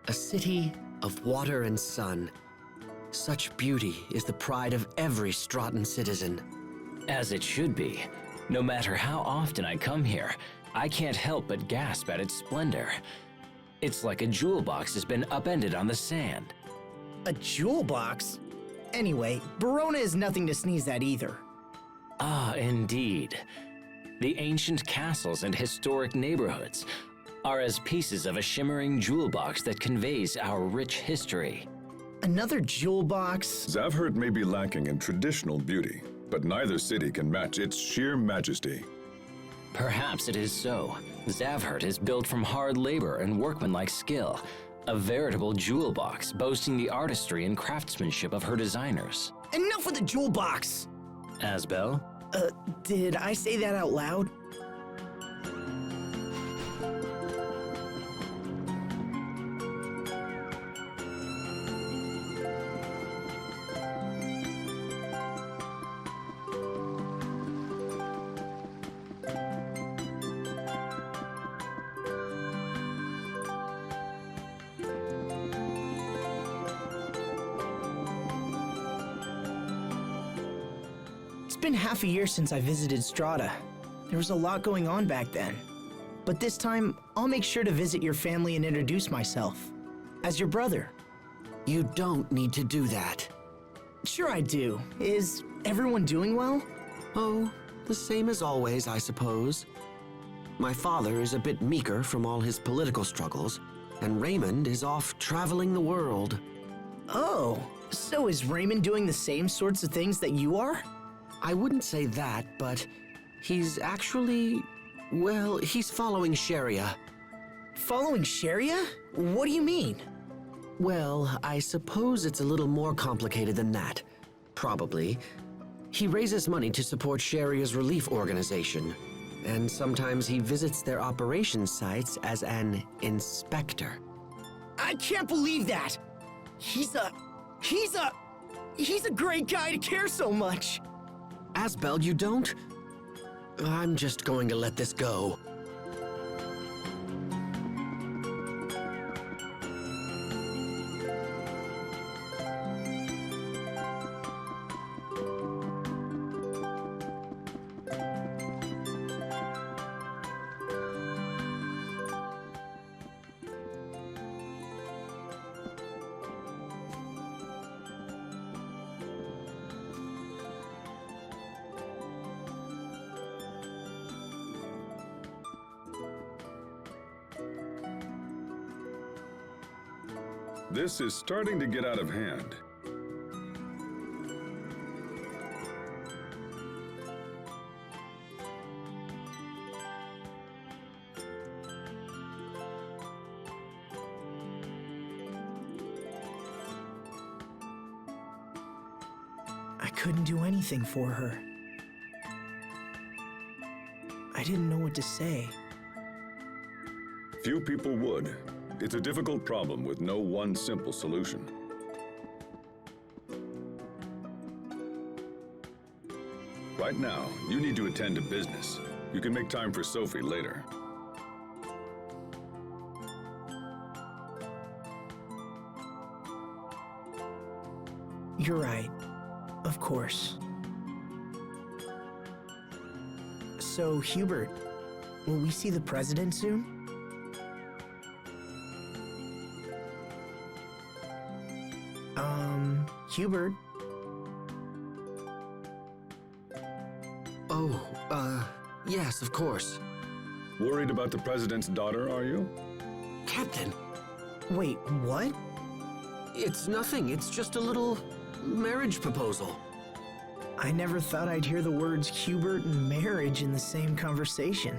A city of water and sun. Such beauty is the pride of every Strahtan citizen. As it should be. No matter how often I come here, I can't help but gasp at its splendor. It's like a jewel box has been upended on the sand. A jewel box? Anyway, Barona is nothing to sneeze at either. Ah, indeed. The ancient castles and historic neighborhoods are as pieces of a shimmering jewel box that conveys our rich history. Another jewel box? Zavhert may be lacking in traditional beauty, but neither city can match its sheer majesty. Perhaps it is so. Zavhert is built from hard labor and workmanlike skill, a veritable jewel box boasting the artistry and craftsmanship of her designers. Enough with the jewel box! Asbel? Did I say that out loud? It's been half a year since I visited Strahta. There was a lot going on back then. But this time, I'll make sure to visit your family and introduce myself. As your brother. You don't need to do that. Sure I do. Is everyone doing well? Oh, the same as always, I suppose. My father is a bit meeker from all his political struggles, and Raymond is off traveling the world. Oh, so is Raymond doing the same sorts of things that you are? I wouldn't say that, but he's actually, well, he's following Sharia. Following Sharia? What do you mean? Well, I suppose it's a little more complicated than that. Probably. He raises money to support Sharia's relief organization, and sometimes he visits their operations sites as an inspector. I can't believe that! He's a great guy to care so much! Asbel, you don't? I'm just going to let this go. This is starting to get out of hand. I couldn't do anything for her. I didn't know what to say. Few people would. It's a difficult problem with no one simple solution. Right now, you need to attend to business. You can make time for Sophie later. You're right. Of course. So, Hubert, will we see the president soon? Hubert? Oh, yes, of course. Worried about the president's daughter, are you? Captain! Wait, what? It's nothing, it's just a little marriage proposal. I never thought I'd hear the words Hubert and marriage in the same conversation.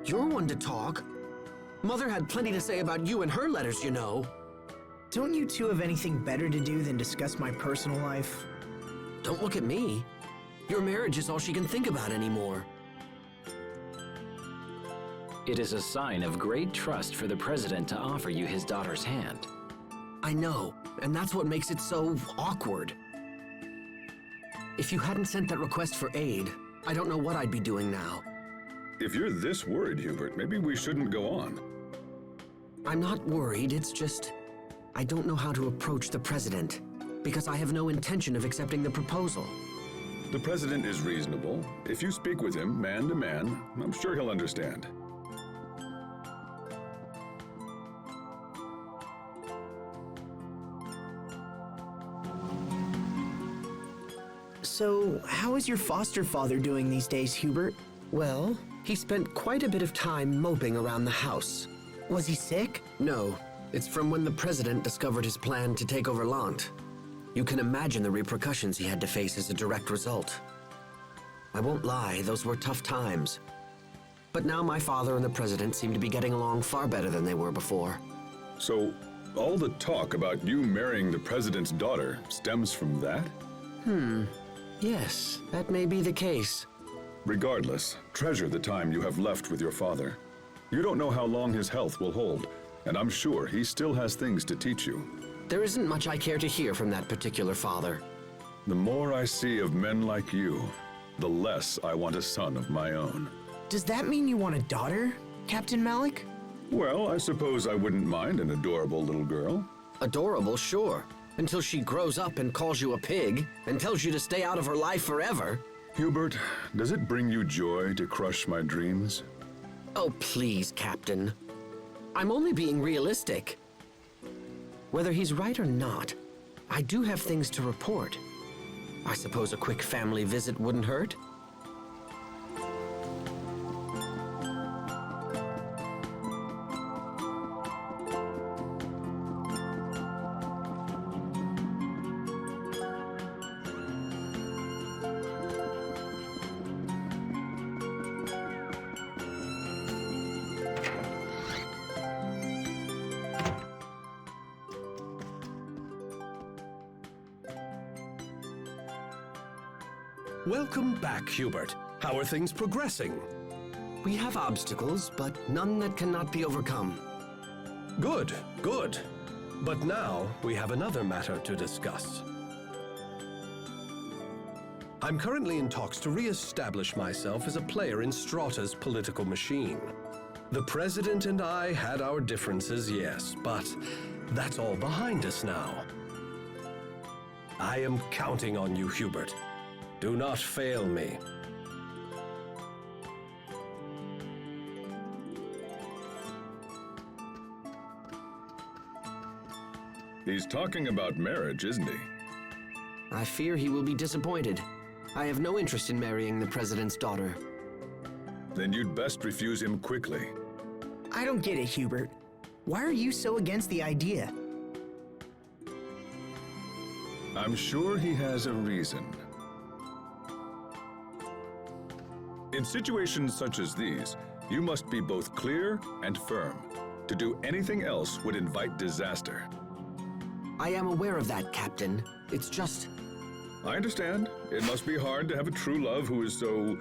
You're one to talk. Mother had plenty to say about you in her letters, you know. Don't you two have anything better to do than discuss my personal life? Don't look at me. Your marriage is all she can think about anymore. It is a sign of great trust for the president to offer you his daughter's hand. I know, and that's what makes it so awkward. If you hadn't sent that request for aid, I don't know what I'd be doing now. If you're this worried, Hubert, maybe we shouldn't go on. I'm not worried, it's just... I don't know how to approach the president, because I have no intention of accepting the proposal. The president is reasonable. If you speak with him, man to man, I'm sure he'll understand. So, how is your foster father doing these days, Hubert? Well, he spent quite a bit of time moping around the house. Was he sick? No, it's from when the president discovered his plan to take over Lant. You can imagine the repercussions he had to face as a direct result. I won't lie, those were tough times. But now my father and the president seem to be getting along far better than they were before. So, all the talk about you marrying the president's daughter stems from that? Yes, that may be the case. Regardless, treasure the time you have left with your father. You don't know how long his health will hold, and I'm sure he still has things to teach you. There isn't much I care to hear from that particular father. The more I see of men like you, the less I want a son of my own. Does that mean you want a daughter, Captain Malik? Well, I suppose I wouldn't mind an adorable little girl. Adorable, sure. Until she grows up and calls you a pig, and tells you to stay out of her life forever. Hubert, does it bring you joy to crush my dreams? Oh, please, Captain. I'm only being realistic. Whether he's right or not, I do have things to report. I suppose a quick family visit wouldn't hurt? Welcome back, Hubert. How are things progressing? We have obstacles, but none that cannot be overcome. Good, good. But now we have another matter to discuss. I'm currently in talks to re-establish myself as a player in Strahta's political machine. The President and I had our differences, yes, but that's all behind us now. I am counting on you, Hubert. Do not fail me. He's talking about marriage, isn't he? I fear he will be disappointed. I have no interest in marrying the president's daughter. Then you'd best refuse him quickly. I don't get it, Hubert. Why are you so against the idea? I'm sure he has a reason. In situations such as these, you must be both clear and firm. To do anything else would invite disaster. I am aware of that, Captain. It's just... I understand. It must be hard to have a true love who is so...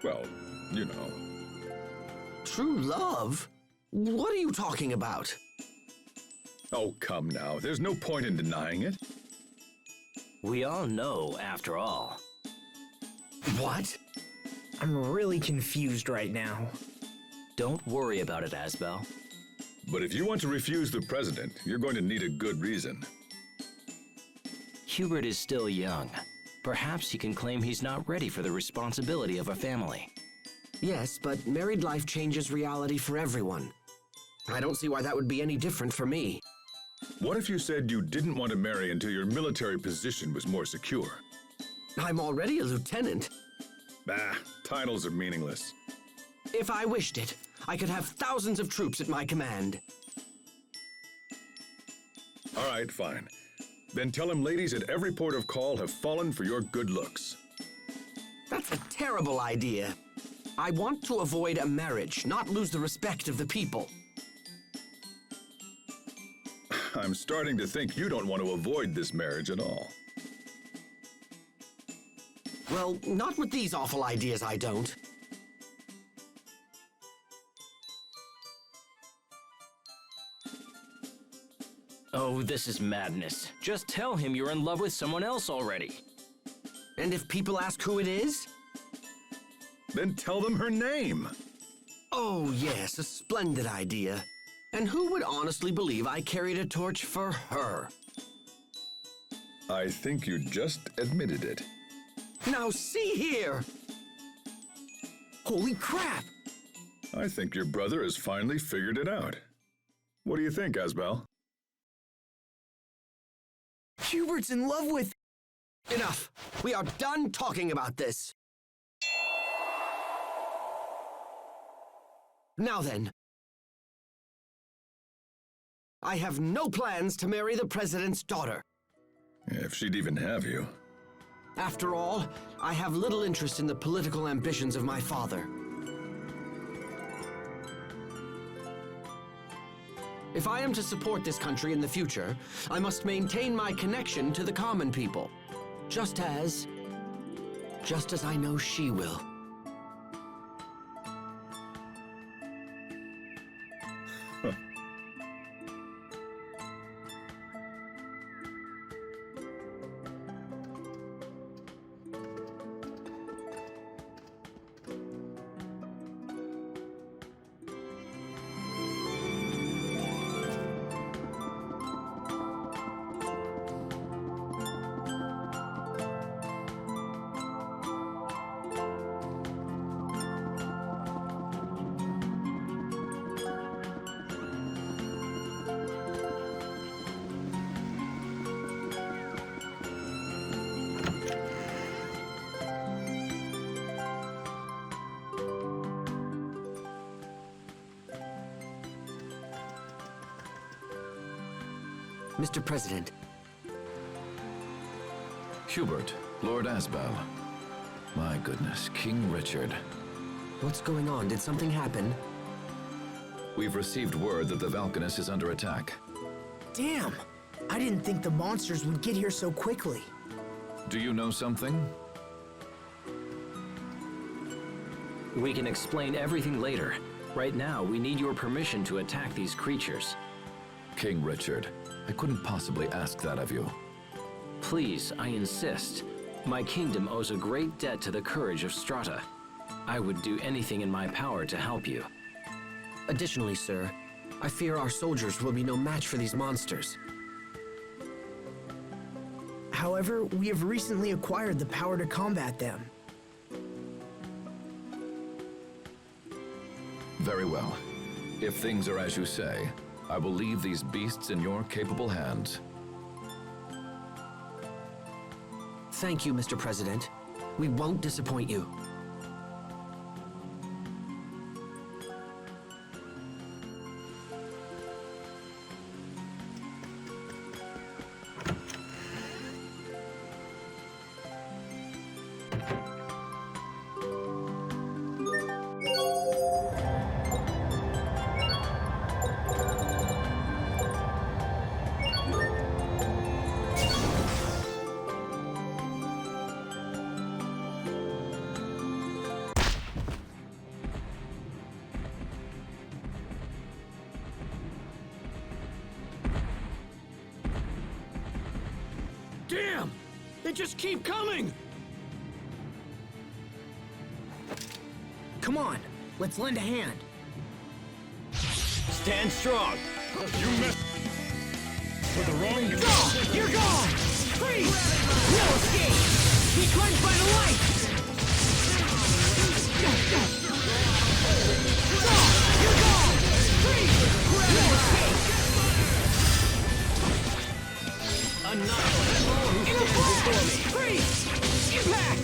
well, you know. True love? What are you talking about? Oh, come now. There's no point in denying it. We all know, after all. What? I'm really confused right now. Don't worry about it, Asbel. But if you want to refuse the president, you're going to need a good reason. Hubert is still young. Perhaps he can claim he's not ready for the responsibility of a family. Yes, but married life changes reality for everyone. I don't see why that would be any different for me. What if you said you didn't want to marry until your military position was more secure? I'm already a lieutenant. Bah, titles are meaningless. If I wished it, I could have thousands of troops at my command. All right, fine. Then tell him ladies at every port of call have fallen for your good looks. That's a terrible idea. I want to avoid a marriage, not lose the respect of the people. I'm starting to think you don't want to avoid this marriage at all. Well, not with these awful ideas, I don't. Oh, this is madness. Just tell him you're in love with someone else already. And if people ask who it is? Then tell them her name. Oh, yes, a splendid idea. And who would honestly believe I carried a torch for her? I think you just admitted it. Now see here! Holy crap! I think your brother has finally figured it out. What do you think, Oswell? Hubert's in love with... Enough! We are done talking about this! Now then, I have no plans to marry the president's daughter. If she'd even have you. After all, I have little interest in the political ambitions of my father. If I am to support this country in the future, I must maintain my connection to the common people. Just as I know she will. Mr. President. Hubert, Lord Oswell. My goodness, King Richard. What's going on? Did something happen? We've received word that the Valkanus is under attack. Damn! I didn't think the monsters would get here so quickly. Do you know something? We can explain everything later. Right now, we need your permission to attack these creatures. King Richard, I couldn't possibly ask that of you. Please, I insist. My kingdom owes a great debt to the courage of Strahta. I would do anything in my power to help you. Additionally, sir, I fear our soldiers will be no match for these monsters. However, we have recently acquired the power to combat them. Very well. If things are as you say, I will leave these beasts in your capable hands. Thank you, Mr. President. We won't disappoint you. Damn! They just keep coming! Come on, let's lend a hand. Stand strong. You messed with the wrong guy. Go! You're gone! Freeze! No escape! Be cleansed by the light! Go! You're gone! Freeze! No escape! Annihilate all who In a stand before flash! me! Freeze! Impact!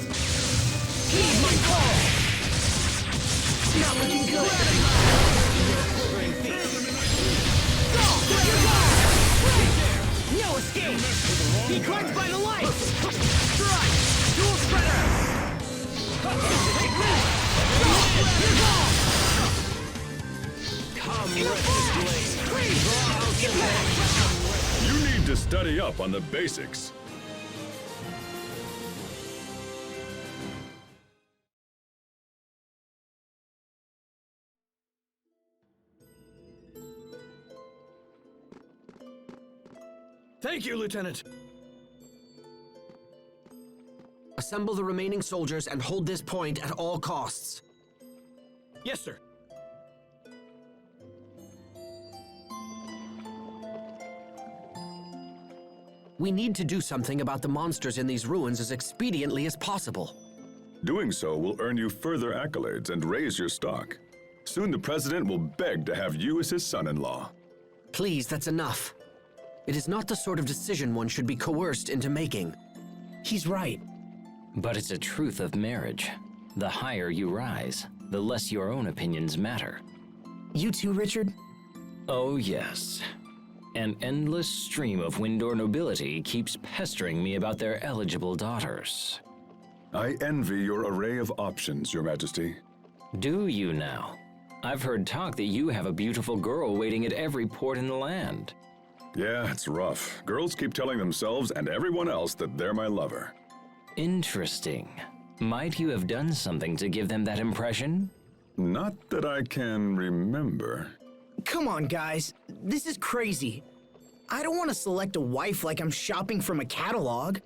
Heed my call! Not looking good! Go! You're gone! Freeze! No escape! Be cleansed by the light! Strike! Dual spreader! Take this! Go! You're gone! Come, In a flash! Freeze! Impact! You need to study up on the basics. Thank you, Lieutenant. A assemble the remaining soldiers and hold this point at all costs. Yes, sir. We need to do something about the monsters in these ruins as expediently as possible. Doing so will earn you further accolades and raise your stock. Soon the president will beg to have you as his son-in-law. Please, that's enough. It is not the sort of decision one should be coerced into making. He's right. But it's a truth of marriage. The higher you rise, the less your own opinions matter. You too, Richard? Oh yes. An endless stream of Windor nobility keeps pestering me about their eligible daughters. I envy your array of options, Your Majesty. Do you now? I've heard talk that you have a beautiful girl waiting at every port in the land. Yeah, it's rough. Girls keep telling themselves and everyone else that they're my lover. Interesting. Might you have done something to give them that impression? Not that I can remember. Come on, guys. This is crazy. I don't want to select a wife like I'm shopping from a catalog.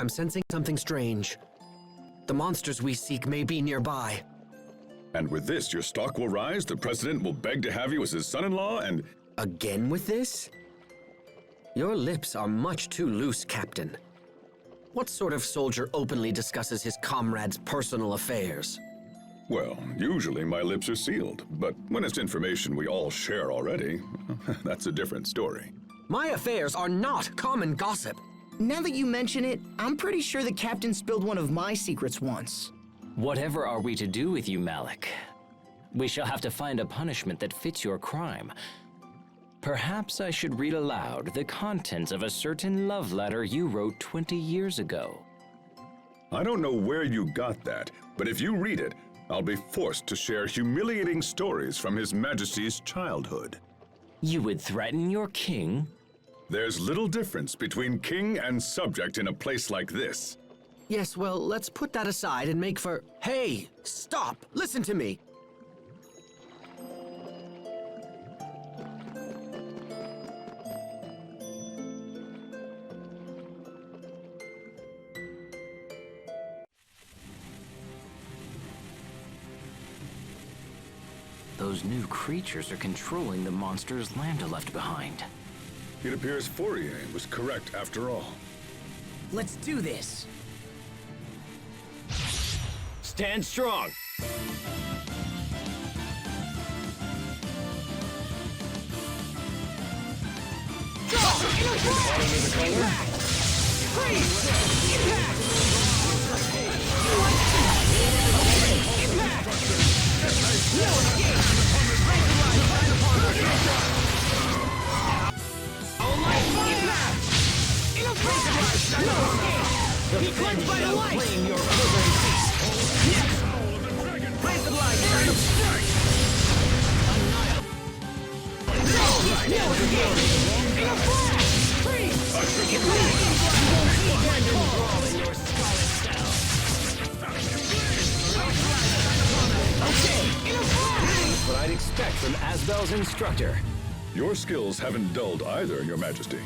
I'm sensing something strange. The monsters we seek may be nearby. And with this, your stock will rise, the president will beg to have you as his son-in-law, and... Again with this? Your lips are much too loose, Captain. What sort of soldier openly discusses his comrades' personal affairs? Well, usually my lips are sealed, but when it's information we all share already, that's a different story. My affairs are not common gossip. Now that you mention it, I'm pretty sure the captain spilled one of my secrets once. Whatever are we to do with you, Malik? We shall have to find a punishment that fits your crime. Perhaps I should read aloud the contents of a certain love letter you wrote 20 years ago. I don't know where you got that, but if you read it, I'll be forced to share humiliating stories from His Majesty's childhood. You would threaten your king? There's little difference between king and subject in a place like this. Yes, well, let's put that aside and make for... Hey, stop! Listen to me! Those new creatures are controlling the monsters Lambda left behind. It appears Fourier was correct after all. Let's do this! Stand strong! Be cleansed by the light! Claim your quivering beast! Raise the light! In a flash! Freeze! Get back! You won't see Brandon brawl in your scarlet cell! Okay! In a flash! What I'd expect from Asbel's instructor. Your skills haven't dulled either, Your Majesty.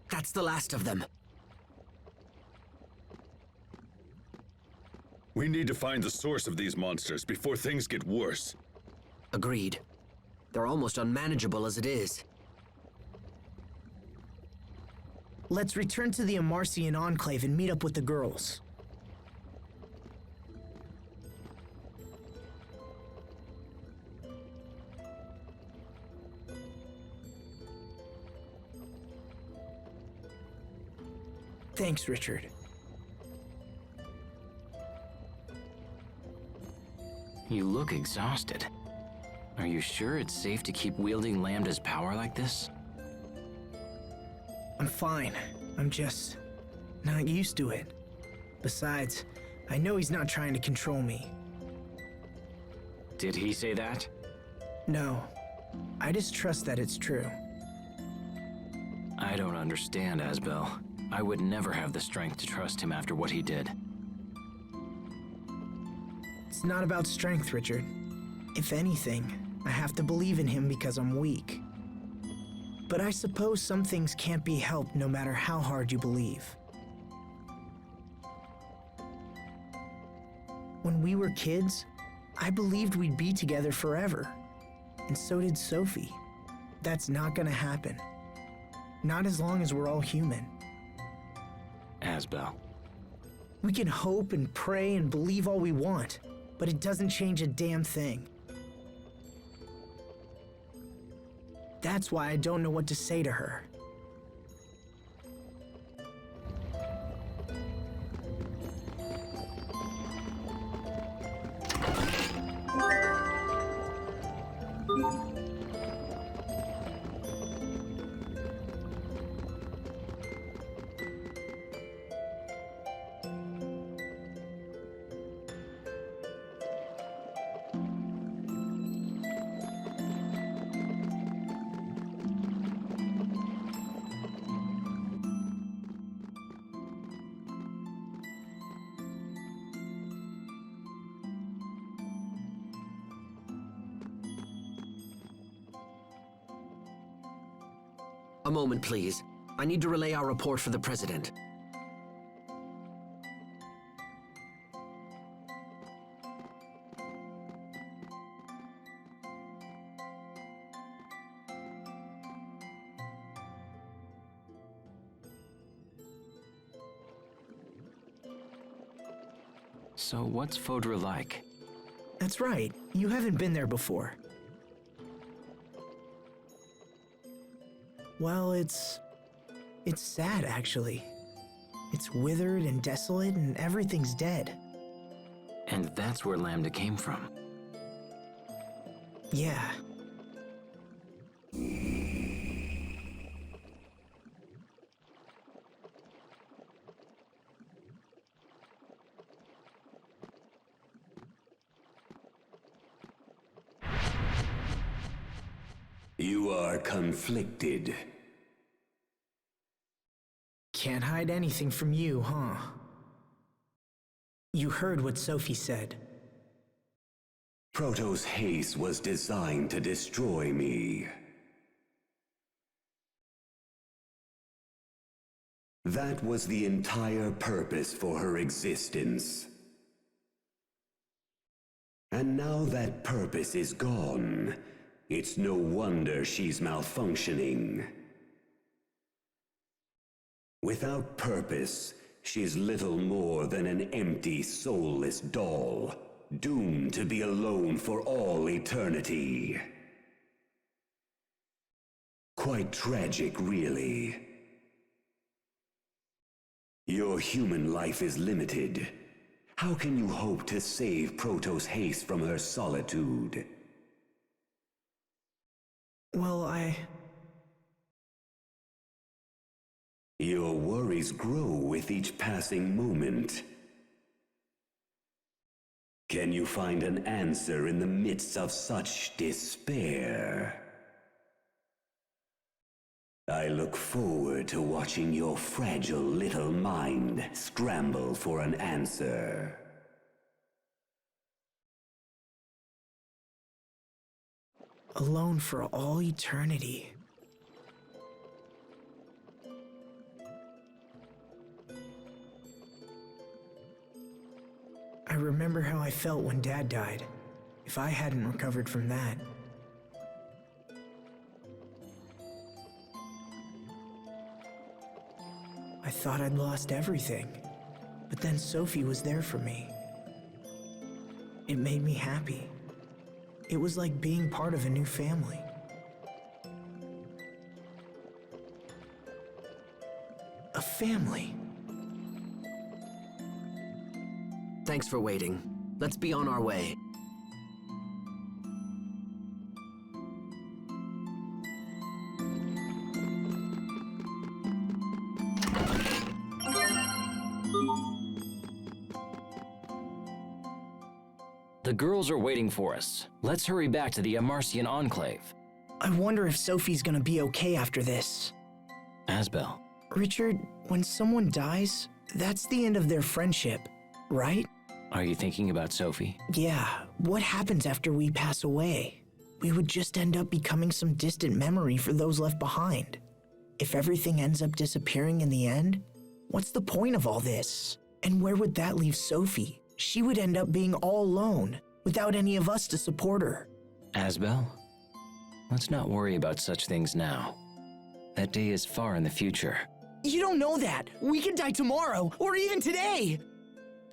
That's the last of them. We need to find the source of these monsters before things get worse. Agreed. They're almost unmanageable as it is. Let's return to the Amarcian Enclave and meet up with the girls. Thanks, Richard. You look exhausted. Are you sure it's safe to keep wielding Lambda's power like this? I'm fine. I'm just not used to it. Besides, I know he's not trying to control me. Did he say that? No. I just trust that it's true. I don't understand, Asbel. I would never have the strength to trust him after what he did. It's not about strength, Richard. If anything, I have to believe in him because I'm weak. But I suppose some things can't be helped no matter how hard you believe. When we were kids, I believed we'd be together forever. And so did Sophie. That's not gonna happen. Not as long as we're all human. Asbel. We can hope and pray and believe all we want, but it doesn't change a damn thing. That's why I don't know what to say to her. A moment, please. I need to relay our report for the President. So what's Fodra like? That's right. You haven't been there before. Well, it's sad, actually. It's withered and desolate, and everything's dead. And that's where Lambda came from. Yeah. You are conflicted. Can't hide anything from you, huh? You heard what Sophie said. Protoss haste was designed to destroy me. That was the entire purpose for her existence. And now that purpose is gone, it's no wonder she's malfunctioning. Without purpose, she's little more than an empty, soulless doll, doomed to be alone for all eternity. Quite tragic, really. Your human life is limited. How can you hope to save Protoss haste from her solitude? Well, Your worries grow with each passing moment. Can you find an answer in the midst of such despair? I look forward to watching your fragile little mind scramble for an answer. alone for all eternity. I remember how I felt when Dad died, if I hadn't recovered from that. I thought I'd lost everything, but then Sophie was there for me. It made me happy. It was like being part of a new family. A family. Thanks for waiting. Let's be on our way. The girls are waiting for us. Let's hurry back to the Amarcian Enclave. I wonder if Sophie's gonna be okay after this. Asbel. Richard, when someone dies, that's the end of their friendship, right? Are you thinking about Sophie? Yeah, what happens after we pass away? We would just end up becoming some distant memory for those left behind. If everything ends up disappearing in the end, what's the point of all this? And where would that leave Sophie? She would end up being all alone, without any of us to support her. Asbel, let's not worry about such things now. That day is far in the future. You don't know that. We could die tomorrow, or even today.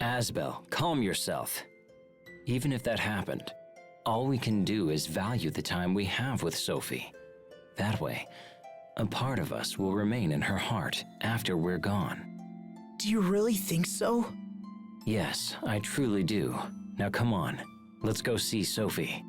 Asbel, calm yourself. Even if that happened, all we can do is value the time we have with Sophie. That way, a part of us will remain in her heart after we're gone. Do you really think so? Yes, I truly do. Now come on, let's go see Sophie.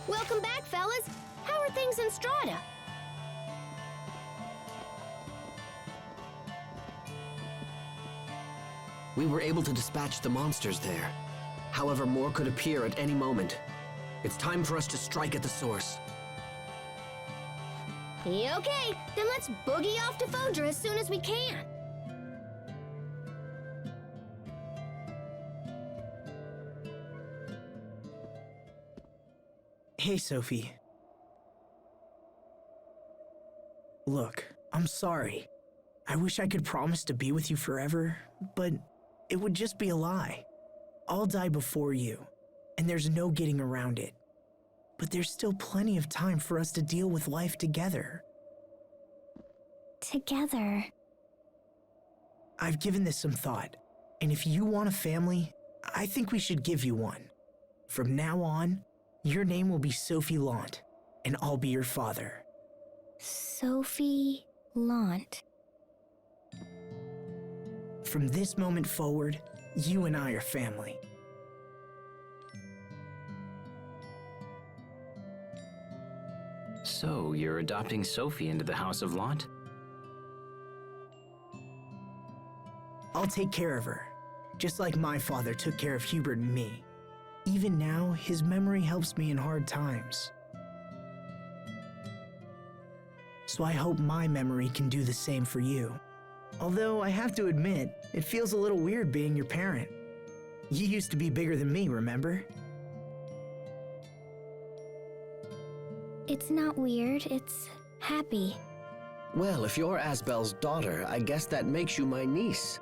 Welcome back, fellas. How are things in Strahta? We were able to dispatch the monsters there. However, more could appear at any moment. It's time for us to strike at the source. Okay, then let's boogie off to Fodra as soon as we can. Hey, Sophie. Look, I'm sorry. I wish I could promise to be with you forever, but it would just be a lie. I'll die before you, and there's no getting around it. But there's still plenty of time for us to deal with life together. Together? I've given this some thought, and if you want a family, I think we should give you one. From now on, your name will be Sophie Lant, and I'll be your father. Sophie Lant. From this moment forward, you and I are family. So, you're adopting Sophie into the House of Lant? I'll take care of her, just like my father took care of Hubert and me. Even now, his memory helps me in hard times. So I hope my memory can do the same for you. Although I have to admit, it feels a little weird being your parent. You used to be bigger than me, remember? It's not weird, it's happy. Well, if you're Asbel's daughter, I guess that makes you my niece.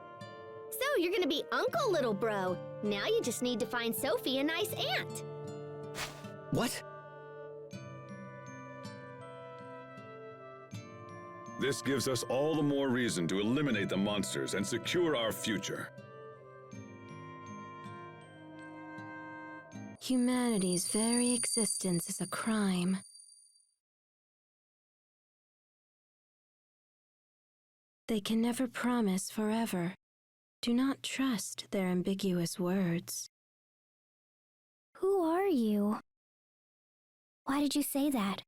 So you're gonna be Uncle Little Bro. Now you just need to find Sophie a nice aunt. What? This gives us all the more reason to eliminate the monsters and secure our future. Humanity's very existence is a crime. They can never promise forever. Do not trust their ambiguous words. Who are you? Why did you say that?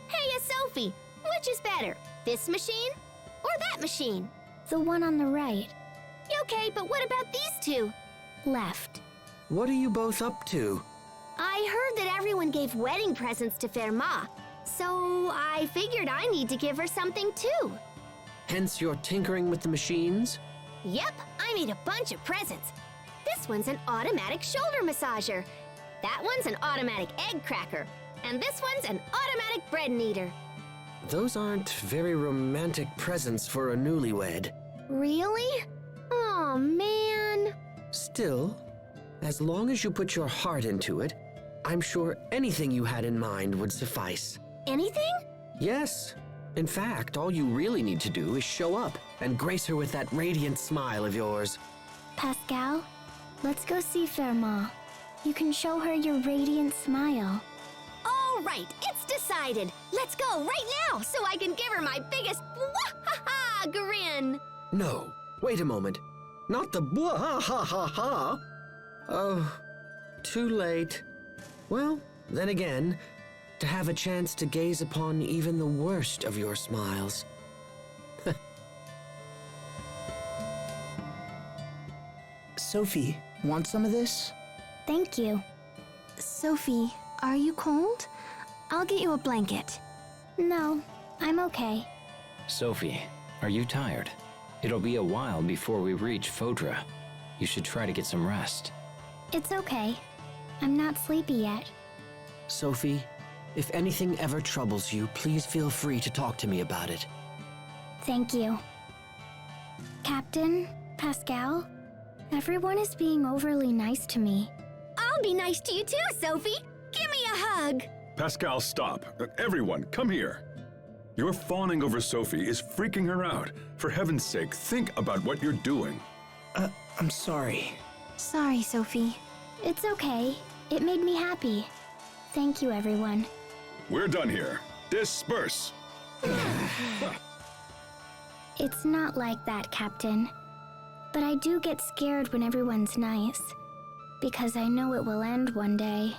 Hey, Sophie! Which is better, this machine or that machine? The one on the right. Okay, but what about these two? Left. What are you both up to? I heard that everyone gave wedding presents to Fermat, so I figured I need to give her something too. Hence you're tinkering with the machines? Yep, I made a bunch of presents. This one's an automatic shoulder massager. That one's an automatic egg cracker. And this one's an automatic bread kneader. Those aren't very romantic presents for a newlywed. Really? Oh, man. Still, as long as you put your heart into it, I'm sure anything you had in mind would suffice. Anything? Yes. In fact, all you really need to do is show up and grace her with that radiant smile of yours. Pascal, let's go see Fermat. You can show her your radiant smile. All right, it's decided. Let's go right now so I can give her my biggest wah-ha-ha grin. No, wait a moment. Not the blah-ha-ha-ha-ha. Oh, too late. Well, then again, to have a chance to gaze upon even the worst of your smiles. Sophie, want some of this? Thank you. Sophie, are you cold? I'll get you a blanket. No, I'm okay. Sophie, are you tired? It'll be a while before we reach Fodra. You should try to get some rest. It's okay. I'm not sleepy yet. Sophie, if anything ever troubles you, please feel free to talk to me about it. Thank you. Captain, Pascal, everyone is being overly nice to me. I'll be nice to you too, Sophie. Give me a hug. Pascal, stop. Everyone, come here. Your fawning over Sophie is freaking her out. For heaven's sake, think about what you're doing. I'm sorry. Sorry, Sophie. It's okay. It made me happy. Thank you, everyone. We're done here. Disperse. It's not like that, Captain. But I do get scared when everyone's nice. Because I know it will end one day.